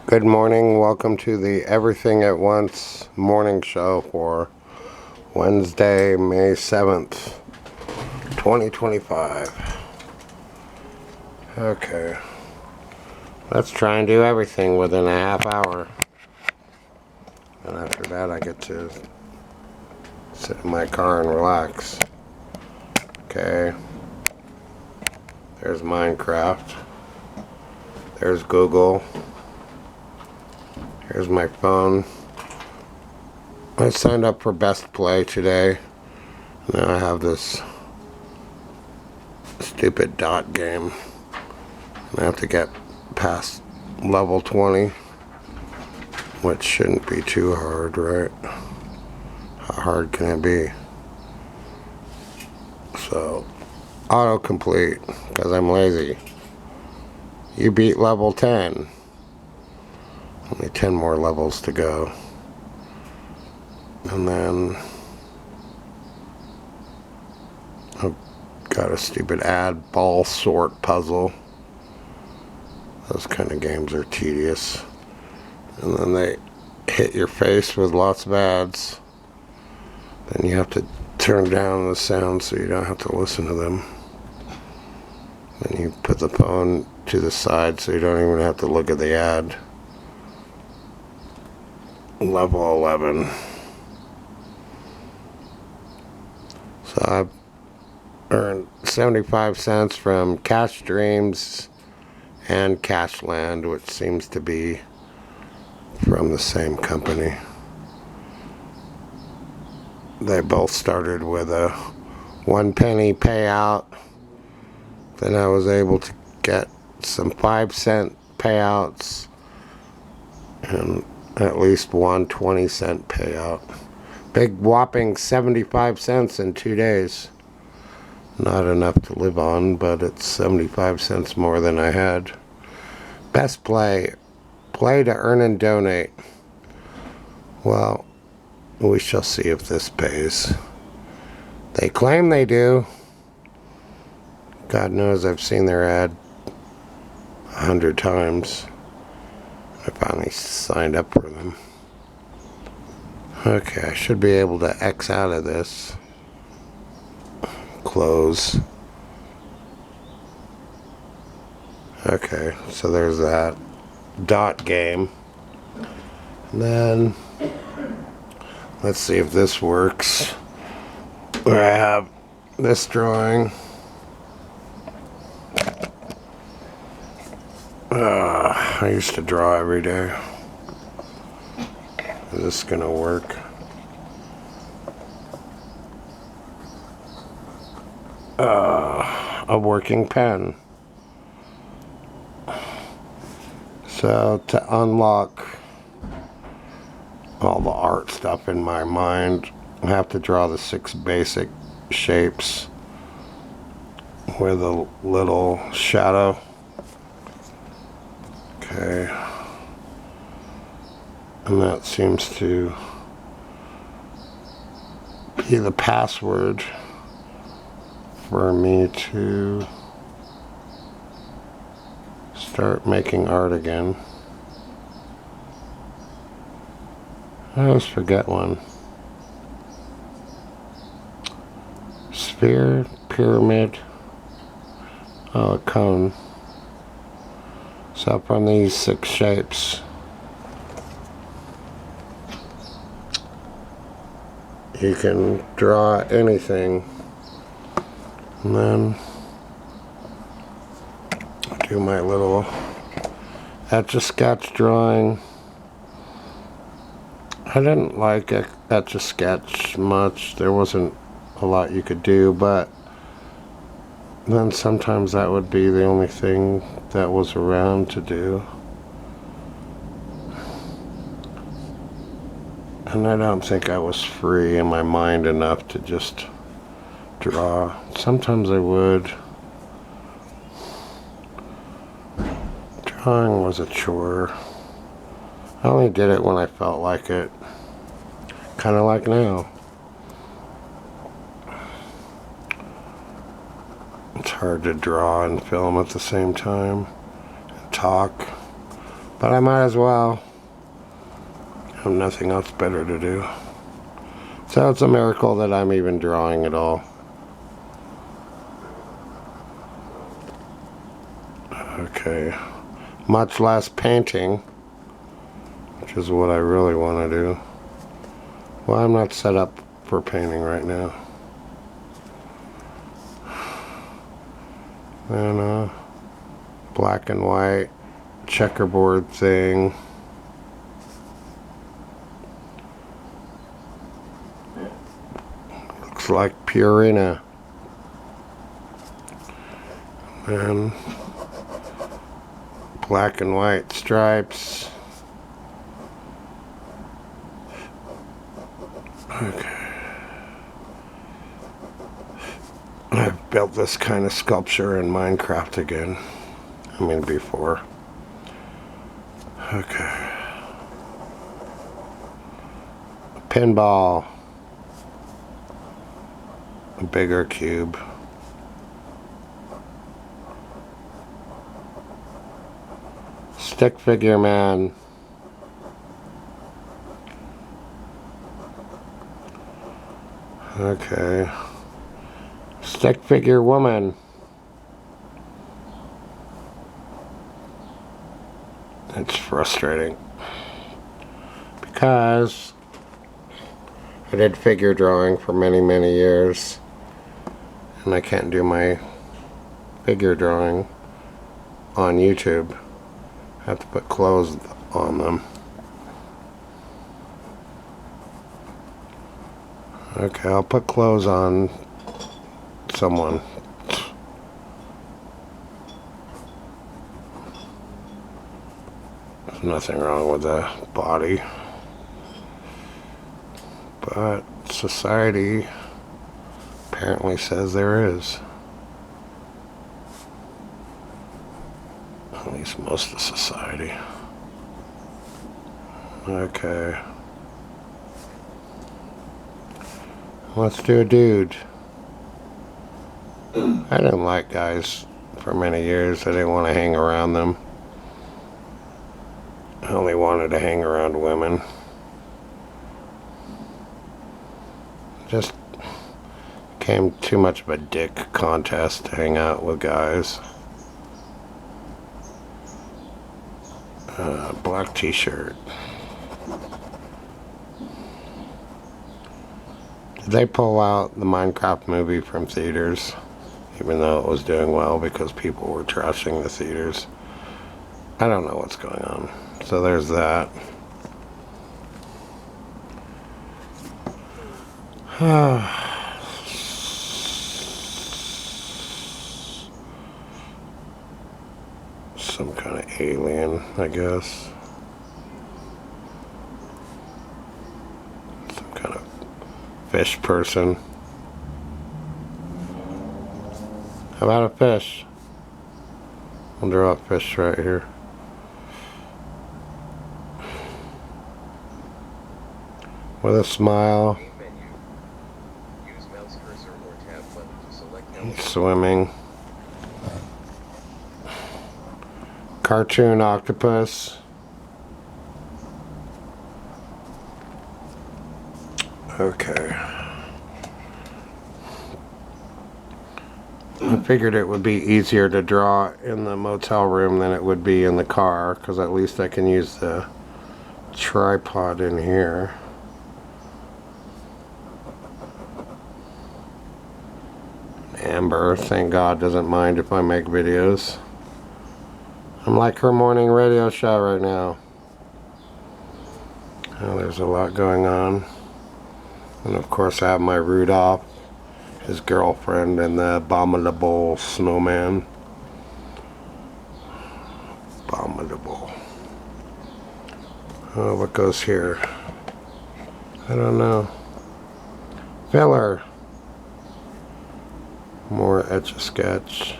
Good morning. Welcome to the Everything at Once morning show for Wednesday, May 7th, 2025. Okay. Let's try and do everything within a half hour. And after that, I get to sit in my car and relax. Okay. There's Minecraft. There's Google. Here's my phone. I signed up for Best Play today. Now I have this stupid dot game. I have to get past level 20, which shouldn't be too hard, right? How hard can it be? So, autocomplete, because I'm lazy. You beat level 10. Only 10 more levels to go. And then I've got a stupid add ball sort puzzle. Those kind of games are tedious. And then they hit your face with lots of ads. Then you have to turn down the sound so you don't have to listen to them. Then you put the phone to the side so you don't even have to look at the ad. Level 11. So I've earned 75 cents from Cash Dreams and Cashland, which seems to be from the same company. They both started with a 1 penny payout. Then I was able to get some 5-cent payouts and at least one 20-cent payout. Big whopping 75 cents in 2 days. Not enough to live on, but it's 75 cents more than I had. Best Play. Play to earn and donate. Well, we shall see if this pays. They claim they do. God knows I've seen their ad 100 times. I finally signed up for them. Okay, I should be able to X out of this. Close. Okay, so there's that dot game. And then let's see if this works. Where I have this drawing. I used to draw every day. Is this gonna work? A working pen. So to unlock all the art stuff in my mind, I have to draw the 6 basic shapes with a little shadow. Okay. And that seems to be the password for me to start making art again. I always forget one. Sphere, pyramid, a cone. So from these 6 shapes, you can draw anything. And then do my little Etch-a-Sketch drawing. I didn't like Etch-a-Sketch much. There wasn't a lot you could do, but then sometimes that would be the only thing that was around to do. And I don't think I was free in my mind enough to just draw. Sometimes I would. Drawing was a chore. I only did it when I felt like it. Kind of like now. It's hard to draw and film at the same time. And talk. But I might as well. I have nothing else better to do. So it's a miracle that I'm even drawing at all. Okay. Much less painting, which is what I really want to do. Well, I'm not set up for painting right now. And black and white checkerboard thing. Looks like Purina. And black and white stripes. Okay. I've built this kind of sculpture in Minecraft again. I mean, before. Okay. A pinball. A bigger cube. Stick figure man. Okay. Stick figure woman. It's frustrating because I did figure drawing for many, many years, and I can't do my figure drawing on YouTube. I have to put clothes on them. Okay, I'll put clothes on someone. There's nothing wrong with the body, but society apparently says there is. At least most of society. Okay. Let's do a dude. I didn't like guys for many years. I didn't want to hang around them. I only wanted to hang around women. Just became too much of a dick contest to hang out with guys. Black t-shirt. Did they pull out the Minecraft movie from theaters? Even though it was doing well because people were trashing the theaters. I don't know what's going on. So there's that. Some kind of alien, I guess. Some kind of fish person. How about a fish? I'll draw a fish right here. With a smile. Swimming. Cartoon octopus. Okay. I figured it would be easier to draw in the motel room than it would be in the car, because at least I can use the tripod in here. Amber, thank God, doesn't mind if I make videos. I'm like her morning radio show right now. Oh, there's a lot going on. And of course I have my Rudolph, his girlfriend, and the abominable snowman. Abominable. Oh, what goes here? I don't know. Filler. More Etch-a-Sketch.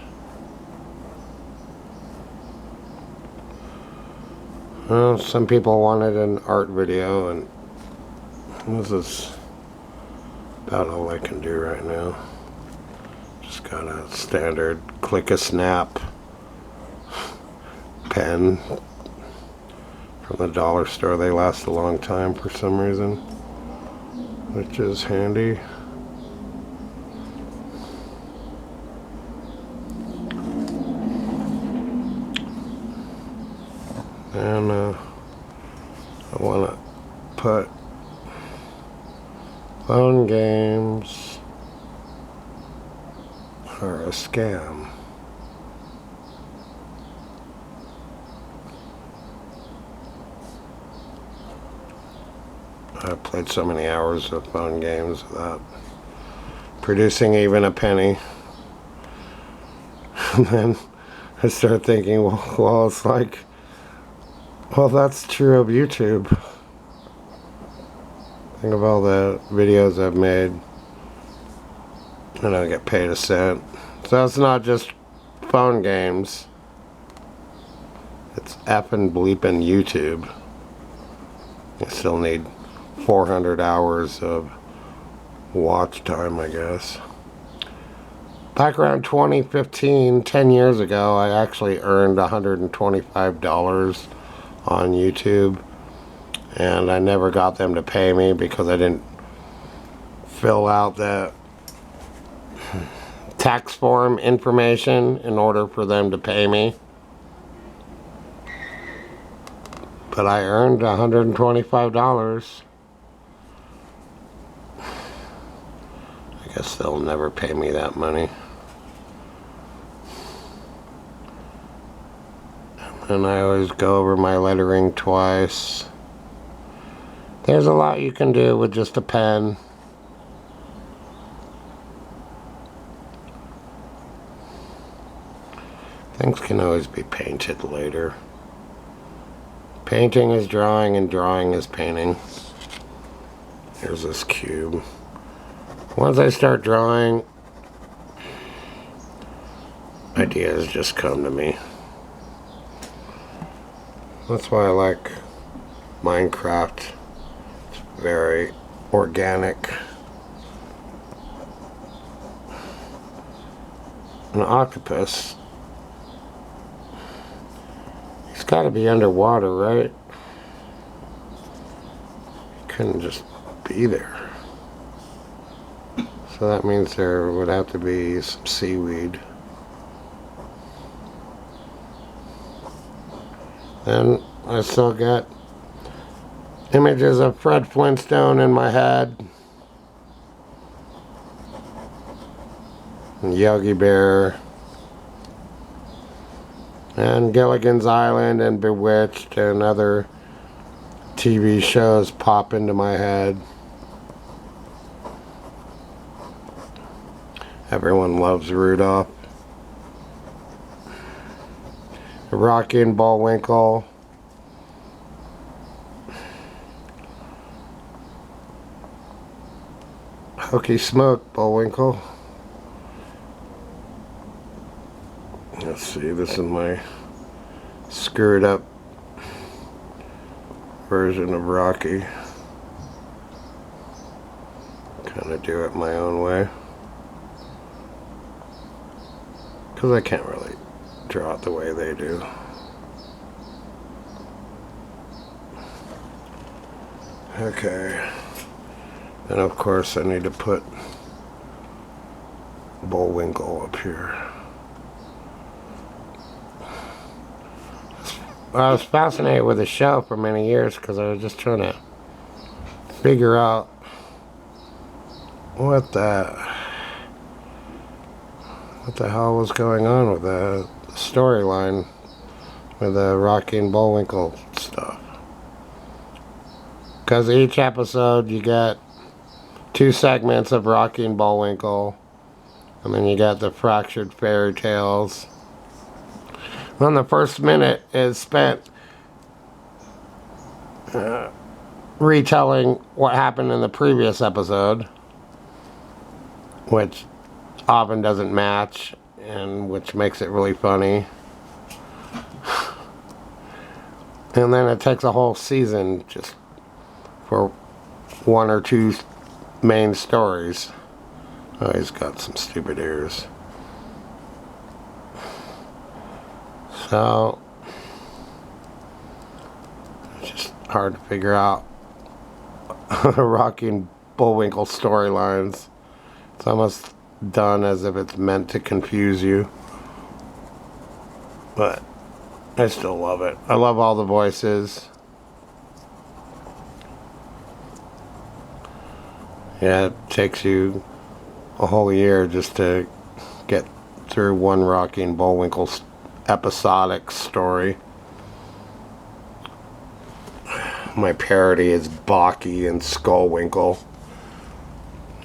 Well, some people wanted an art video, and this is about all I can do right now. Just got a standard click a snap pen. from the dollar store. They last a long time for some reason, which is handy. And I want to put phone games are a scam. I've played so many hours of phone games without producing even a penny. And then I start thinking, well, it's like, well, that's true of YouTube. Think of all the videos I've made, and I get paid a cent. So it's not just phone games. It's effing bleeping YouTube. You still need 400 hours of watch time, I guess. Back around 2015, 10 years ago, I actually earned $125 on YouTube, and I never got them to pay me because I didn't fill out the tax form information in order for them to pay me. But I earned $125. I guess they'll never pay me that money. And I always go over my lettering twice. There's a lot you can do with just a pen. Things can always be painted later. Painting is drawing and drawing is painting. Here's this cube. Once I start drawing, ideas just come to me. That's why I like Minecraft. It's very organic. An octopus, he's got to be underwater, right? He couldn't just be there. So that means there would have to be some seaweed. And I still got images of Fred Flintstone in my head. And Yogi Bear. And Gilligan's Island and Bewitched and other TV shows pop into my head. Everyone loves Rudolph. Rocky and Bullwinkle. Hokey Smoke, Bullwinkle. Let's see, this is my screwed up version of Rocky. Kind of do it my own way. Because I can't really draw it the way they do. Okay. And of course I need to put Bullwinkle up here. I was fascinated with the show for many years because I was just trying to figure out what the hell was going on with the storyline with the Rocky and Bullwinkle stuff. Because each episode you get 2 segments of Rocky and Bullwinkle, and then you got the fractured fairy tales. Then the first minute is spent retelling what happened in the previous episode, which often doesn't match, and which makes it really funny. And then it takes a whole season just for 1 or 2 main stories. Oh, he's got some stupid ears. So just hard to figure out Rocky and Bullwinkle storylines. It's almost done as if it's meant to confuse you. But I still love it. I love all the voices. Yeah, it takes you a whole year just to get through one Rocky and Bullwinkle episodic story. My parody is Baki and Skullwinkle.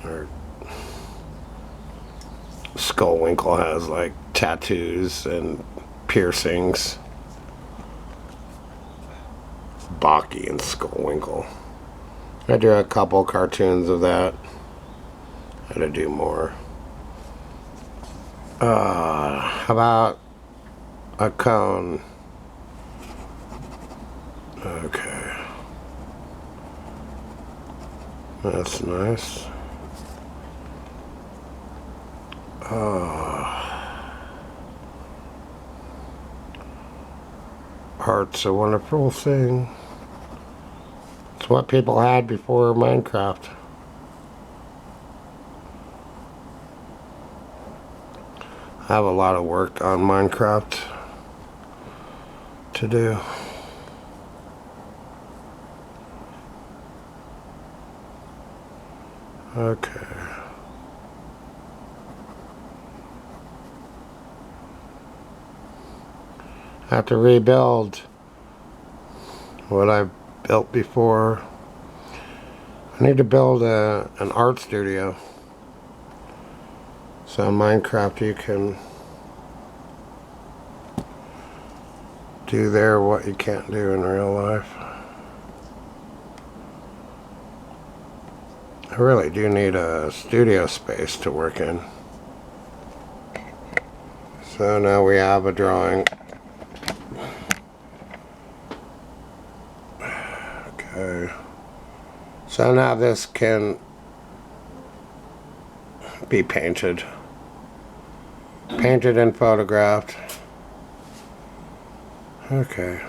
Or Skullwinkle has like tattoos and piercings. Baki and Skullwinkle. I drew a couple cartoons of that. I gotta do more. How about a cone? Okay. That's nice. Art's a wonderful thing. It's what people had before Minecraft. I have a lot of work on Minecraft to do. Okay. I have to rebuild what I built before. I need to build an art studio. So in Minecraft you can do there what you can't do in real life. I really do need a studio space to work in. So now we have a drawing. Okay. So now this can be painted. Painted and photographed. Okay.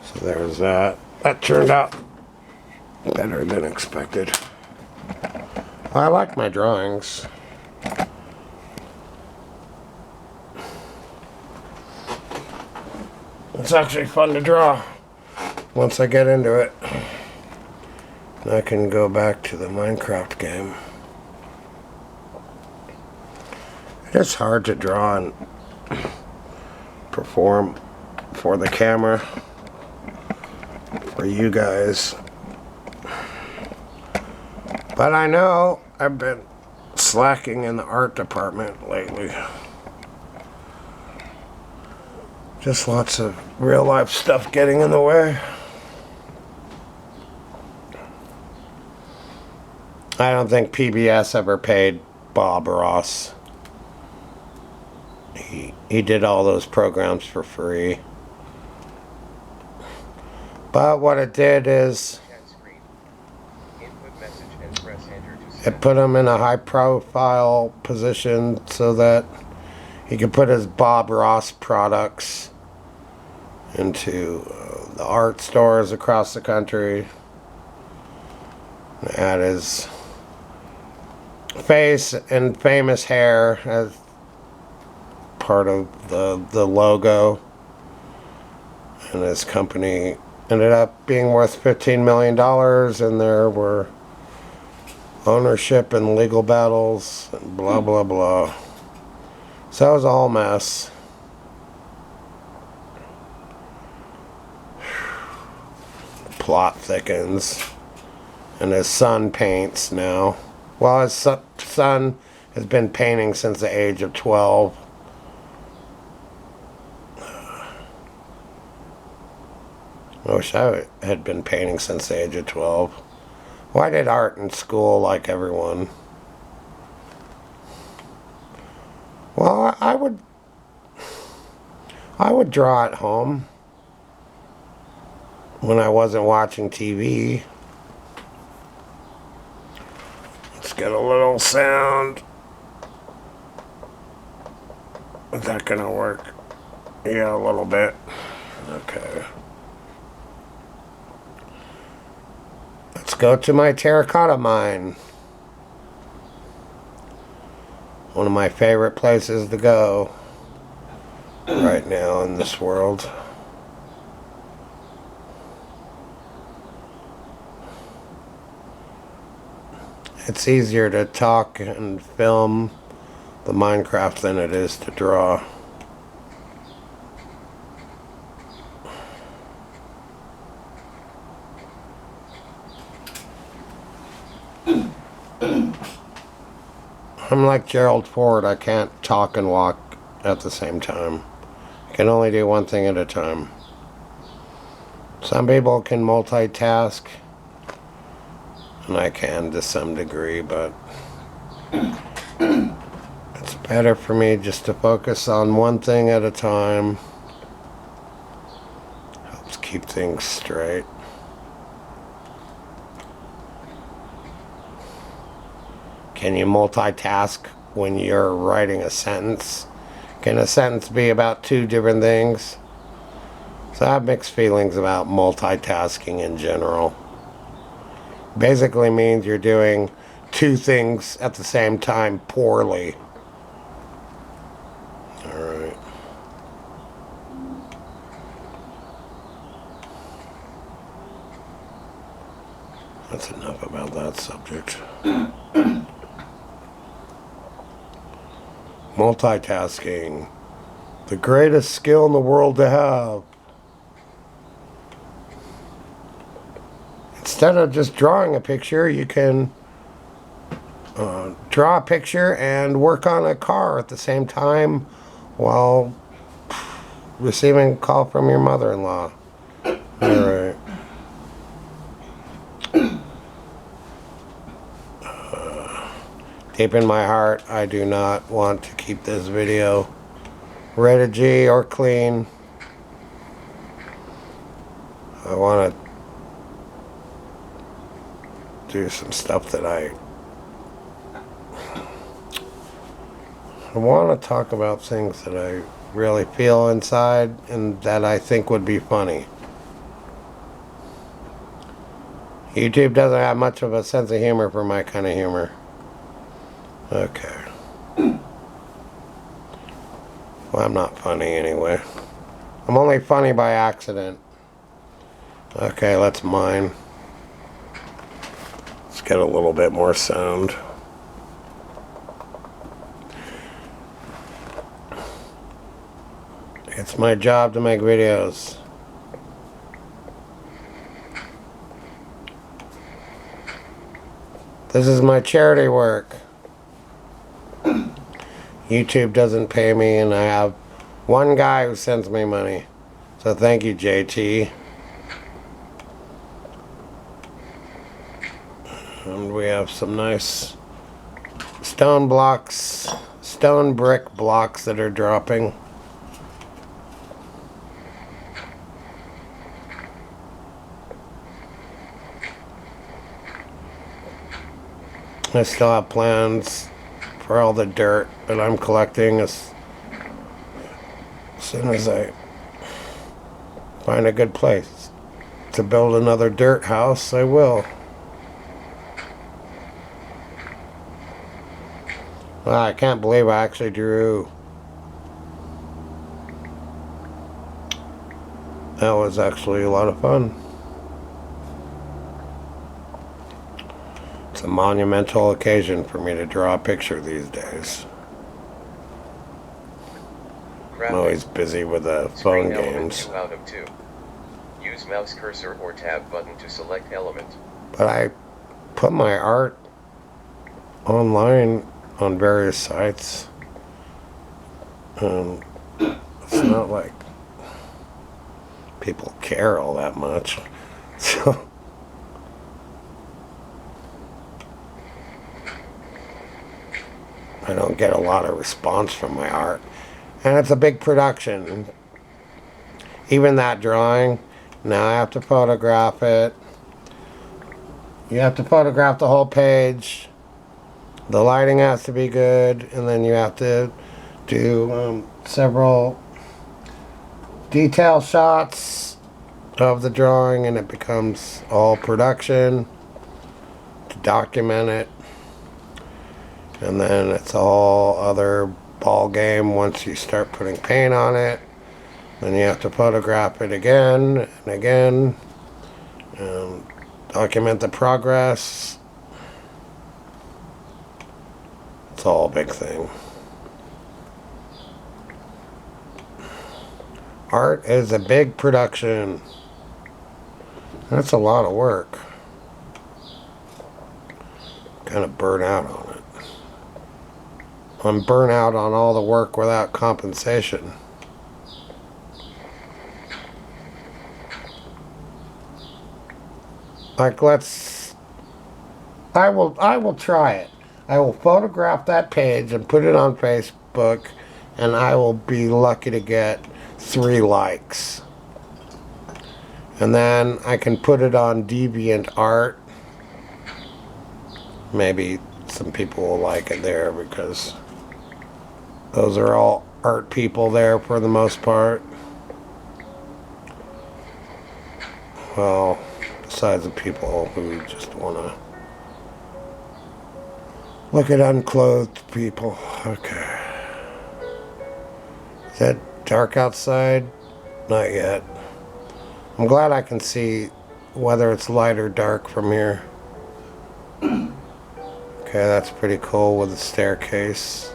So there's that. That turned out better than expected. I like my drawings. It's actually fun to draw once I get into it. I can go back to the Minecraft game. It's hard to draw and perform for the camera, for you guys. But I know I've been slacking in the art department lately. Just lots of real life stuff getting in the way. I don't think PBS ever paid Bob Ross. He did all those programs for free. But what it did is it put him in a high profile position so that he could put his Bob Ross products into the art stores across the country. Add his face and famous hair as part of the logo. And his company ended up being worth $15 million, and there were ownership and legal battles and blah blah blah. So it was a whole mess. Plot thickens, and his son paints now. Well, his son has been painting since the age of 12. I wish I had been painting since the age of 12. Well, I did art in school like everyone. Well, I would draw at home when I wasn't watching TV. Let's get a little sound. Is that gonna work? Yeah, a little bit. Okay. Let's go to my terracotta mine. One of my favorite places to go right now in this world. It's easier to talk and film the Minecraft than it is to draw. I'm like Gerald Ford. I can't talk and walk at the same time. I can only do one thing at a time. Some people can multitask, and I can to some degree, but it's better for me just to focus on one thing at a time. Helps keep things straight. Can you multitask when you're writing a sentence? Can a sentence be about two different things? So I have mixed feelings about multitasking in general. Basically means you're doing two things at the same time poorly. Alright. That's enough about that subject. Multitasking. The greatest skill in the world to have. Instead of just drawing a picture, you can draw a picture and work on a car at the same time while receiving a call from your mother-in-law. Alright. Deep in my heart, I do not want to keep this video rated G or clean. I want to do some stuff that I want to talk about things that I really feel inside and that I think would be funny. YouTube doesn't have much of a sense of humor for my kind of humor. Okay. Well, I'm not funny anyway. I'm only funny by accident. Okay, let's mine. Let's get a little bit more sound. It's my job to make videos. This is my charity work. YouTube doesn't pay me, and I have one guy who sends me money. So thank you, JT. And we have some nice stone blocks, stone brick blocks that are dropping. I still have plans for all the dirt that I'm collecting as soon as I find a good place to build another dirt house. I will. Wow, I can't believe I actually drew. That was actually a lot of fun. It's a monumental occasion for me to draw a picture these days. I'm always busy with the phone games. 2 out of 2. Use mouse cursor or tab button to select element. But I put my art online on various sites. It's not like people care all that much. So I don't get a lot of response from my art. And it's a big production. Even that drawing, now I have to photograph it. You have to photograph the whole page. The lighting has to be good, and then you have to do several detail shots of the drawing, and it becomes all production to document it. And then it's all other ball game once you start putting paint on it. Then you have to photograph it again and again and document the progress. It's all a big thing. Art is a big production. That's a lot of work. Kind of burn out on it. I'm burnt out on all the work without compensation. Like, I will try it. I will photograph that page and put it on Facebook, and I will be lucky to get 3 likes. And then I can put it on DeviantArt. Maybe some people will like it there because those are all art people there for the most part. Well, besides the people who just want to look at unclothed people. Okay. Is that dark outside? Not yet. I'm glad I can see whether it's light or dark from here. Okay, that's pretty cool with the staircase.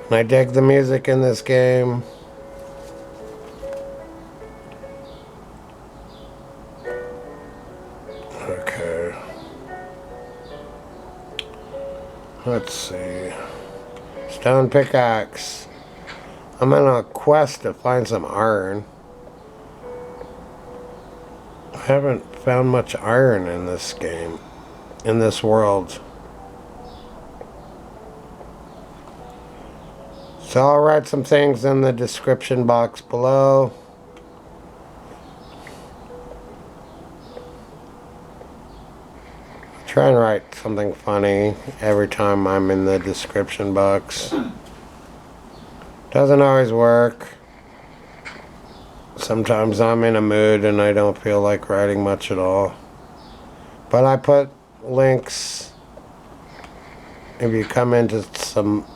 And I dig the music in this game. Okay. Let's see. Stone pickaxe. I'm on a quest to find some iron. I haven't found much iron in this game, in this world. So I'll write some things in the description box below. Try and write something funny every time I'm in the description box. Doesn't always work. Sometimes I'm in a mood and I don't feel like writing much at all. But I put links. If you come into some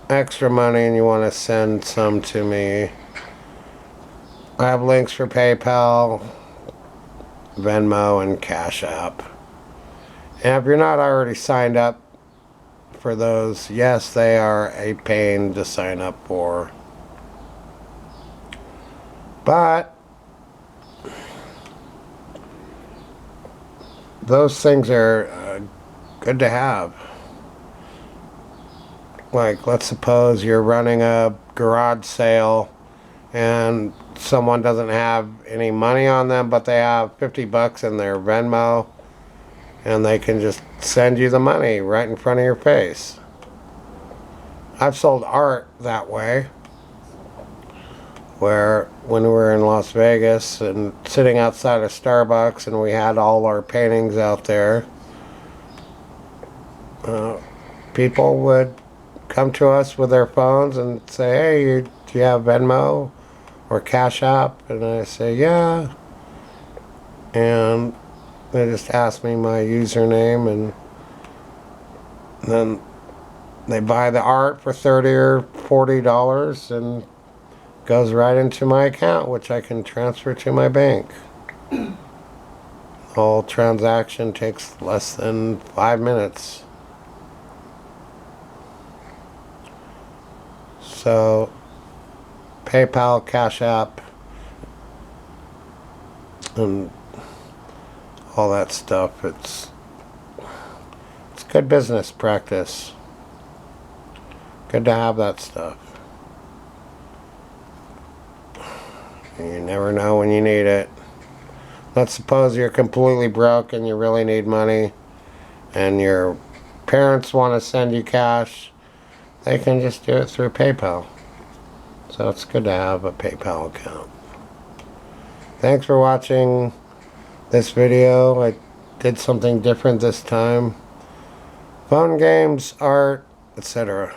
extra money and you want to send some to me, I have links for PayPal, Venmo, and CashApp. And if you're not already signed up for those, yes, they are a pain to sign up for. But those things are good to have. Like, let's suppose you're running a garage sale and someone doesn't have any money on them, but they have 50 bucks in their Venmo, and they can just send you the money right in front of your face. I've sold art that way, where when we were in Las Vegas and sitting outside of Starbucks and we had all our paintings out there, people would come to us with their phones and say, hey, do you have Venmo or Cash App? And I say, yeah. And they just ask me my username, and then they buy the art for $30 or $40 and goes right into my account, which I can transfer to my bank. The whole transaction takes less than 5 minutes. So PayPal, Cash App, and all that stuff, it's good business practice. Good to have that stuff. You never know when you need it. Let's suppose you're completely broke and you really need money, and your parents want to send you cash. They can just do it through PayPal. So it's good to have a PayPal account. Thanks for watching this video. I did something different this time. Phone games, art, etc.